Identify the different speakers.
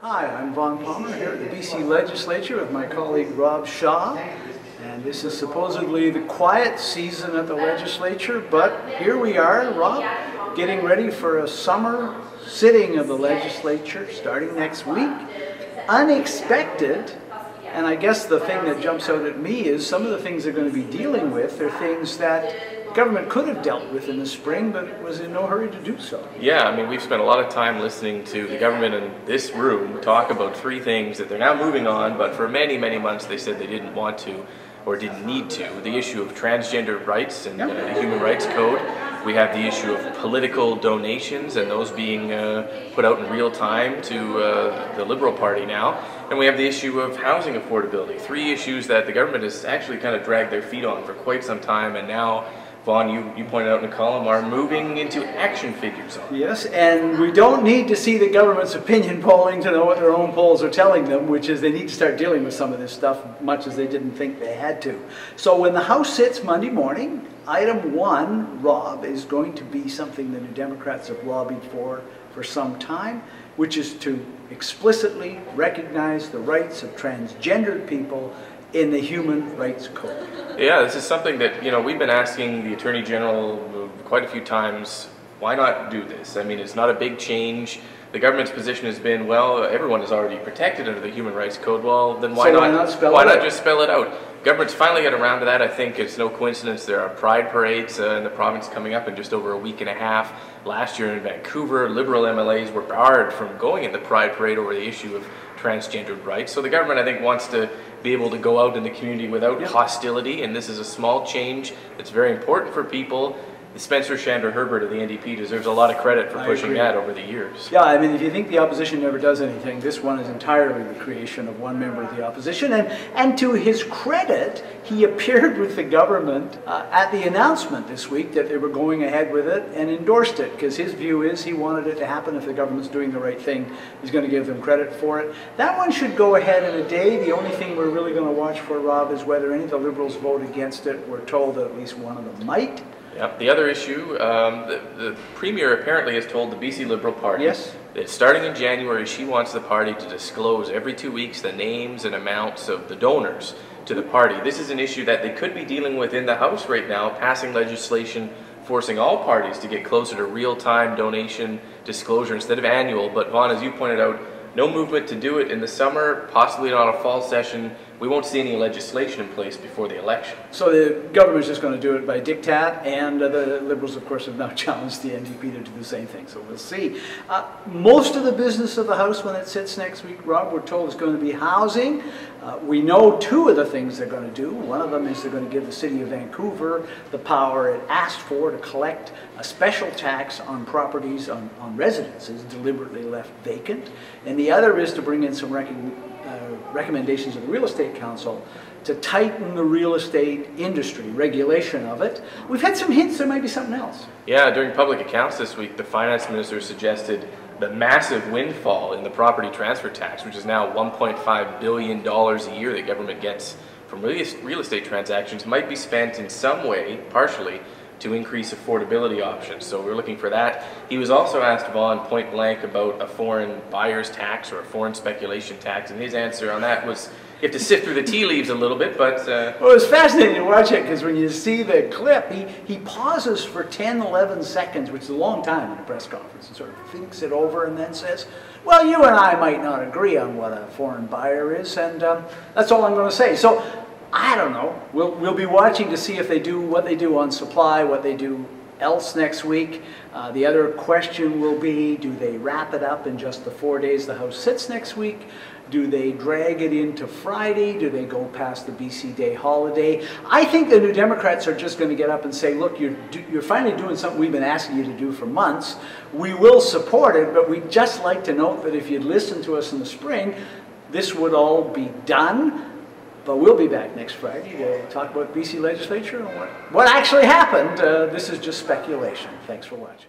Speaker 1: Hi, I'm Vaughn Palmer here at the BC Legislature with my colleague Rob Shaw. And this is supposedly the quiet season at the Legislature, but here we are, Rob, getting ready for a summer sitting of the Legislature starting next week. Unexpected, and I guess the thing that jumps out at me is some of the things they're going to be dealing with are things that government could have dealt with in the spring, but it was in no hurry to do so.
Speaker 2: Yeah, I mean, we've spent a lot of time listening to the government in this room talk about three things that they're now moving on, but for many, many months they said they didn't want to or didn't need to. The issue of transgender rights and the Human Rights Code. We have the issue of political donations and those being put out in real time to the Liberal Party now. And we have the issue of housing affordability. Three issues that the government has actually kind of dragged their feet on for quite some time, and now, Vaughn, you pointed out in the column, are moving into action figures on.
Speaker 1: Yes, and we don't need to see the government's opinion polling to know what their own polls are telling them, which is they need to start dealing with some of this stuff, much as they didn't think they had to. So when the House sits Monday morning, item 1, Rob, is going to be something the New Democrats have lobbied for some time, which is to explicitly recognize the rights of transgendered people in the Human Rights Code.
Speaker 2: Yeah, this is something that, we've been asking the Attorney General quite a few times, why not do this? I mean, it's not a big change. The government's position has been, well, everyone is already protected under the Human Rights Code. Well, then why not just spell it out? Government's finally got around to that. I think it's no coincidence there are pride parades in the province coming up in just over a week and a half. Last year in Vancouver, Liberal MLAs were barred from going in the pride parade over the issue of transgendered rights. So the government, I think, wants to be able to go out in the community without hostility, and this is a small change that's very important for people. Spencer Chandler Herbert of the NDP deserves a lot of credit for pushing that over the years.
Speaker 1: Yeah, I mean, if you think the opposition never does anything, this one is entirely the creation of one member of the opposition. And to his credit, he appeared with the government at the announcement this week that they were going ahead with it and endorsed it, because his view is he wanted it to happen. If the government's doing the right thing, he's going to give them credit for it. That one should go ahead in a day. The only thing we're really going to watch for, Rob, is whether any of the Liberals vote against it. We're told that at least one of them might.
Speaker 2: Yep. The other issue, the Premier apparently has told the BC Liberal Party that starting in January she wants the party to disclose every 2 weeks the names and amounts of the donors to the party. This is an issue that they could be dealing with in the House right now, passing legislation forcing all parties to get closer to real-time donation disclosure instead of annual. But Vaughn, as you pointed out, no movement to do it in the summer, possibly not a fall session. We won't see any legislation in place before the election.
Speaker 1: So the government's just going to do it by diktat, and the Liberals, of course, have now challenged the NDP to do the same thing, so we'll see. Most of the business of the House when it sits next week, Rob, we're told is going to be housing. We know two of the things they're going to do. One of them is they're going to give the City of Vancouver the power it asked for to collect a special tax on properties, on residences deliberately left vacant. And the other is to bring in some recommendations of the Real Estate Council to tighten the real estate industry, regulation of it. We've had some hints there might be something else.
Speaker 2: Yeah, during public accounts this week, the finance minister suggested the massive windfall in the property transfer tax, which is now $1.5 billion a year the government gets from real estate transactions, might be spent in some way, partially, to increase affordability options. So we're looking for that. He was also asked, Vaughn, point blank about a foreign buyer's tax or a foreign speculation tax, and his answer on that was, you have to sift through the tea leaves a little bit, but...
Speaker 1: Well, it was fascinating to watch it, because when you see the clip, he pauses for 10, 11 seconds, which is a long time in a press conference, and sort of thinks it over and then says, well, you and I might not agree on what a foreign buyer is, and that's all I'm going to say. So, I don't know. We'll be watching to see if they do what they do on supply, what they do else next week. The other question will be, do they wrap it up in just the 4 days the House sits next week? Do they drag it into Friday? Do they go past the BC Day holiday? I think the New Democrats are just going to get up and say, look, you're finally doing something we've been asking you to do for months. We will support it, but we'd just like to note that if you'd listened to us in the spring, this would all be done. But we'll be back next Friday to talk about BC Legislature and what actually happened. This is just speculation. Thanks for watching.